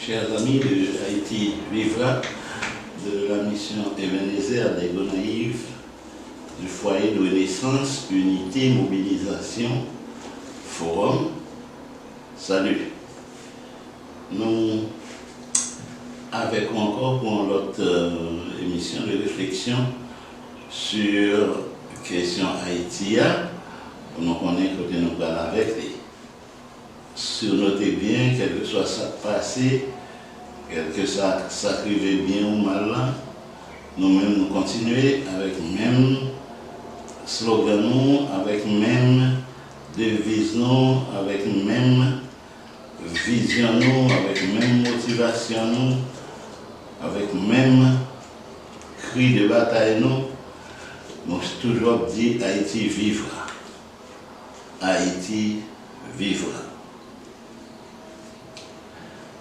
Chers amis de Haïti Vivra, de la mission Ebenezer des Gonaïves, du foyer de Renaissance, Unité, Mobilisation, Forum, salut. Nous, avec encore pour notre émission de réflexion sur la question Haïtia, nous connaissons que nous parlons avec lui. Notez bien, quel que soit ça passé, quel que ça s'arrive bien ou mal, nous-mêmes nous continuons avec le même slogan, avec le même devise, avec le même vision, avec la même motivation, avec le même cri de bataille. Nous toujours dit Haïti vivra. Haïti vivra.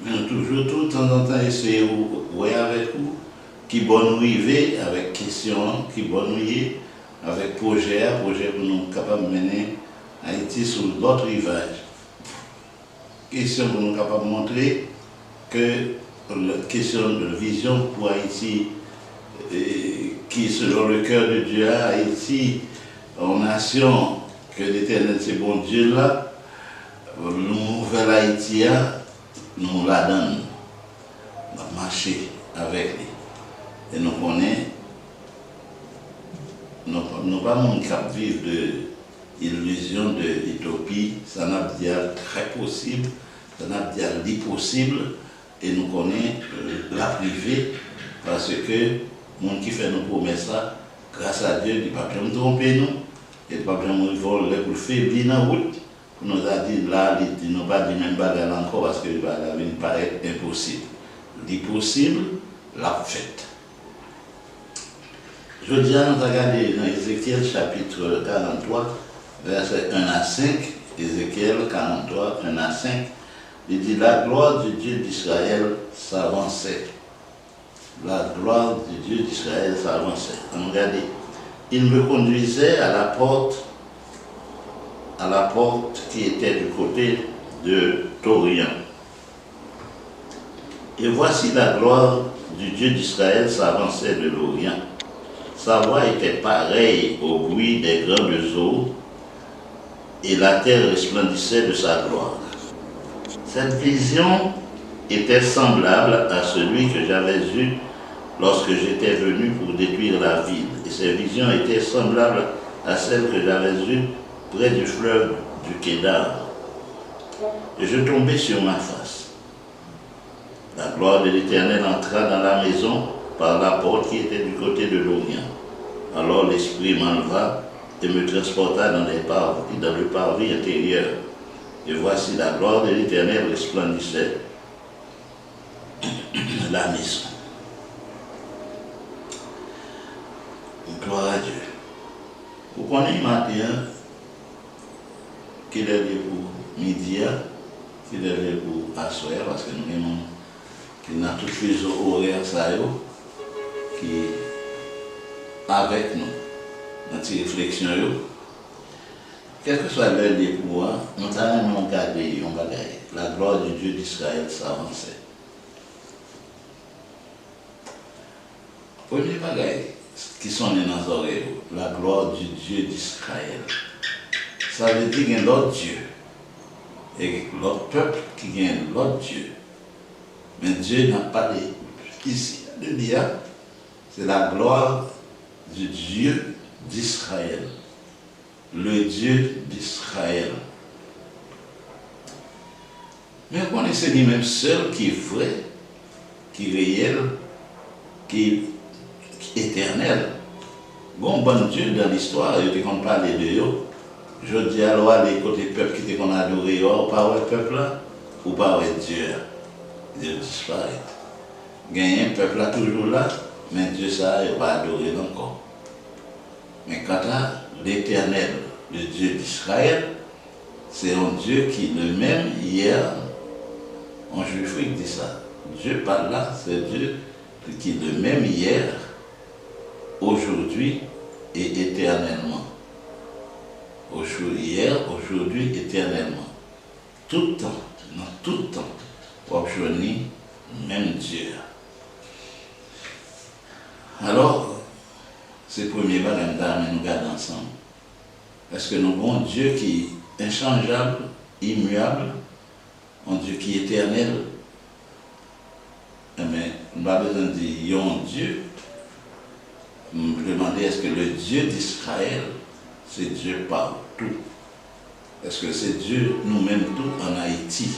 Mais toujours, tout de temps en temps, essayer de voir avec vous, qui bonne arriver avec question, qui bonne avec projet pour nous capables de mener Haïti sur d'autres rivages. Question pour nous capables de montrer que la question de vision pour Haïti, qui selon le cœur de Dieu, Haïti, en nation, que l'Éternel c'est bon Dieu là, nous vers Haïti, nous la donnons, nous marchons avec lui. Et nous connaissons, nous pas mon cap vivre de illusion, de utopie, ça n'a pas dit très possible, ça n'a pas dit possible, et nous connaissons la privée, parce que le monde qui fait nos promesses, grâce à Dieu, il ne peut pas nous tromper, nous, et il ne peut pas nous voler pour faiblir dans la route. Nous a dit là, il n'a pas dit même bagarre encore parce que la vie paraît impossible. L'impossible, la fête. Je dis à nous regarder dans Ézéchiel chapitre 43, versets 1 à 5, Ézéchiel 43, 1 à 5, il dit la gloire du Dieu d'Israël s'avançait. La gloire du Dieu d'Israël s'avançait. Regardez, il me conduisait à la porte qui était du côté de Torian. Et voici la gloire du Dieu d'Israël s'avançait de l'Orient. Sa voix était pareille au bruit des grandes eaux, et la terre resplendissait de sa gloire. Cette vision était semblable à celui que j'avais eu lorsque j'étais venu pour détruire la ville. Et ces visions étaient semblables à celles que j'avais eues près du fleuve du Kédar. Et je tombais sur ma face. La gloire de l'Éternel entra dans la maison par la porte qui était du côté de l'Orient. Alors l'Esprit m'enleva et me transporta dans le parvis intérieur. Et voici la gloire de l'Éternel resplendissait dans la maison. Gloire à Dieu. Vous connaissez matin qu'il est pour midi, qu'il est pour assoir, parce que nous avons tous les horaires qui avec nous, dans ces réflexions. Quel que soit l'heure des pouvoirs, nous allons regarder la gloire du Dieu d'Israël s'avançait. Premier bagage qui sont dans nos oreilles, la gloire du Dieu d'Israël. Ça veut dire qu'il y a l'autre Dieu. Et l'autre peuple qui a l'autre Dieu. Mais Dieu n'a pas ici de dire, c'est la gloire du Dieu d'Israël. Le Dieu d'Israël. Mais on connaît lui-même seul qui est vrai, qui est réel, qui est éternel. Bon Dieu dans l'histoire, il qu'on parle de eux. Je dis alors les côtés peuple qui qu'on adoré, ou pas le peuple là, ou pas Dieu. Dieu disparaît. Gagner un peuple là toujours là, mais Dieu ça, il va adorer encore. Mais quant à l'Éternel, le Dieu d'Israël, c'est un Dieu qui le même hier, en juif il dit ça. Dieu parle là, c'est Dieu qui le même hier, aujourd'hui et éternellement. Hier, aujourd'hui, éternellement. Tout le temps, dans tout le temps, pour obtenir même Dieu. Alors, c'est le premier bagage que nous regardons ensemble. Est-ce que nous avons un Dieu qui est inchangeable, immuable, un Dieu qui est éternel? Mais nous n'avons pas besoin de dire il y a un Dieu. Je me demandais est-ce que le Dieu d'Israël, c'est Dieu partout? Est-ce que c'est Dieu nous-mêmes tous en Haïti?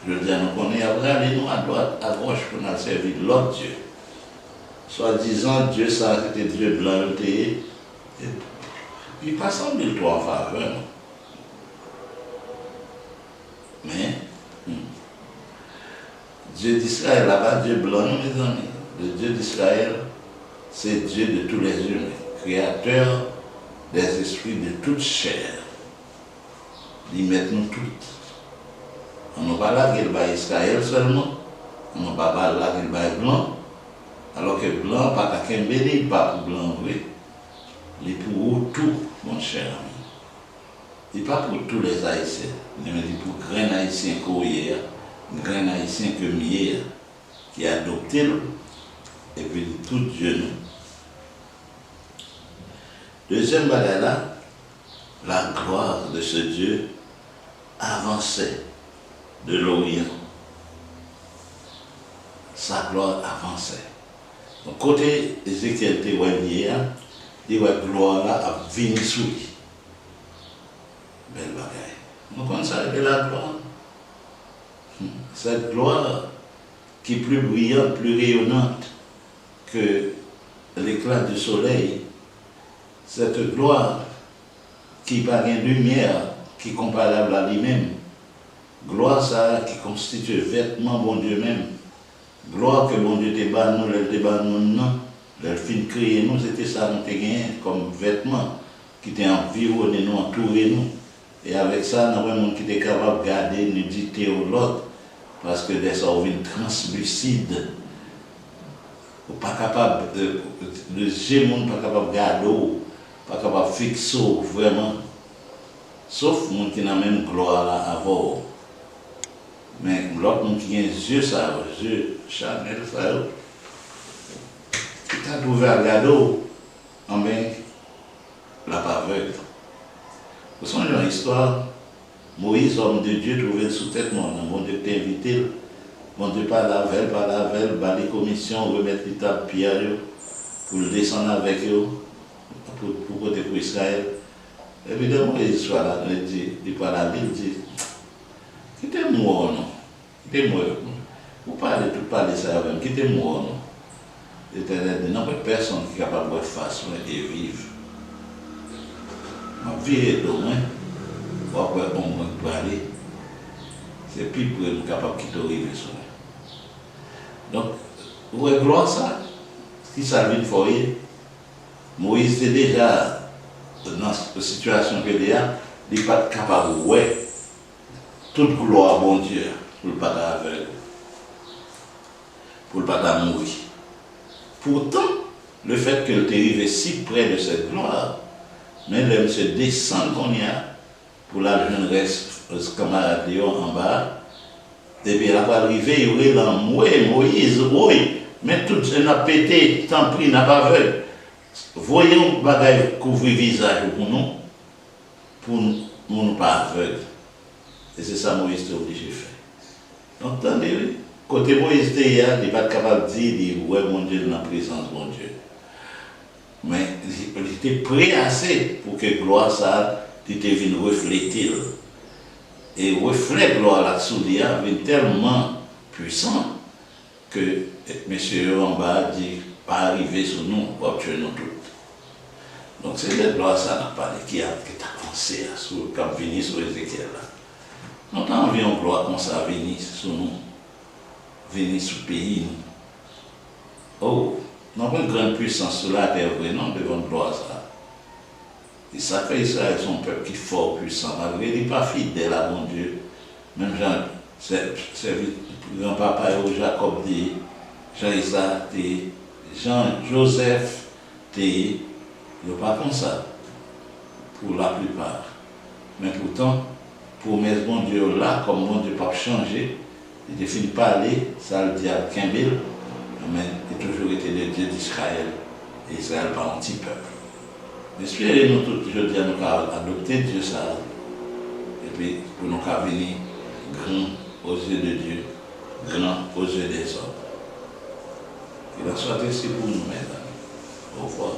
Je veux dire, nous connaissons après, allez-nous à droite, à gauche pour nous servir l'autre Dieu. Soi-disant, Dieu, ça, c'était Dieu blanc, il pas semblé toi en faveur. Mais, Dieu d'Israël, là-bas, Dieu blanc, mes amis. Le Dieu d'Israël, c'est Dieu de tous les humains, créateur des esprits de toute chair. Il met nous toutes. On n'a pas là qu'il va Israël seulement, on n'a pas là qu'il va blanc, alors que blanc, pas qu'un béni, pas pour blanc, oui. Il est pour tout, mon cher ami. Il n'est pas pour tous les Haïtiens, mais il est pour grand Haïtien courrier, grand Haïtien que mieux, qui a adopté, et puis tout Dieu nous. Deuxième bagage là, la gloire de ce Dieu avançait de l'Orient. Sa gloire avançait. Donc, côté Ézéchiel témoigné, il y a la gloire là a venu sur lui. Belle bagaille. Nous connaissons ça avec la gloire. Cette gloire qui est plus brillante, plus rayonnante que l'éclat du soleil. Cette gloire qui par une lumière qui est comparable à lui-même. Gloire ça qui constitue vêtement bon Dieu même. Gloire que bon Dieu te bat nous, elle te bat nous non. Le fin créé nous, c'était ça nous gagné comme vêtement qui était environné nous, entouré nous. Et avec ça, nous avons un monde qui était capable de garder, nous dicter au l'autre. Parce que des sortes translucides. Ou pas capable de gémon, pas capable de garder, pas capable de fixer vraiment. Sauf le monde qui n'a même gloire là avant. Mais l'autre monde qui a des yeux, ça, yeux Chanel, ça, qui t'a trouvé à garder, en bien, la pas aveugle. Vous savez, dans l'histoire, Moïse, homme de Dieu, trouvé sous tête, mon Dieu t'invité, mon Dieu pas la veille, bah les commissions, remettre l'étape pierre, pour le descendre avec eux, pour côté pour Israël. Évidemment, Moïse soit là, il parle à la ville, il dit, quittez-moi, non? Quittez-moi. Vous parlez tout parler ça avec quittez-moi, non? L'Éternel dit, non, mais personne qui est capable de faire face et vivre. Je vais virer d'eau, pour après on va parler. C'est plus pour être capable de quitter arriver sur donc, vous voyez, gloire ça, si ça vient de foyer, Moïse était déjà dans la situation que il a, il n'est pas capable de voir toute gloire à bon Dieu pour le pas aveugle, pour le pas mourir. Pourtant, le fait qu'il est arrivé si près de cette gloire, mais le monsieur descend qu'on y a pour la jeunesse, camarade en bas, et puis là, va arriver, il y aurait Moïse, oui, mais tout ce n'a pété, tant pis, n'a pas vu. Voyons bagaille couvrir le visage pour nous pas aveugles. Et c'est ça Moïse est obligé de faire. Donc, attendez, oui. Côté Moïse, il n'est pas capable de dire, ouais, mon Dieu, dans la présence de mon Dieu. Mais il était prêt assez pour que gloire ça, il était venu refléter. Et le reflet gloire là-dessous, il est tellement puissant que M. en bas dit, pas arriver sur nous, pour tuer nous tous. Donc c'est la gloire ça n'a pas qui a avancé quand venu sur Ézéchiel là. Nous avons environ gloire comme ça venir sur nous, venir sur le pays. Oh, nous avons une grande puissance sur la terre, non, devant gloire ça. Et ça fait Israël son peuple qui est fort, puissant, malgré il n'est pas fidèle à mon Dieu. Même Jean, c'est grand-papa Jacob dit, Jean-Isaac dit, Jean-Joseph dit, il n'est pas comme ça, pour la plupart. Mais pourtant, pour mettre mon Dieu là, comme mon Dieu pas changer, il finit par aller, ça le dit à Kimbel, mais il a toujours été le Dieu d'Israël. Et Israël par un petit peuple. J'espère nous tous, je dis à nous adopter Dieu ça. Et puis pour nous venir grand aux yeux de Dieu, grand aux yeux des hommes. Il a soit ainsi pour nous, mesdames. Au revoir.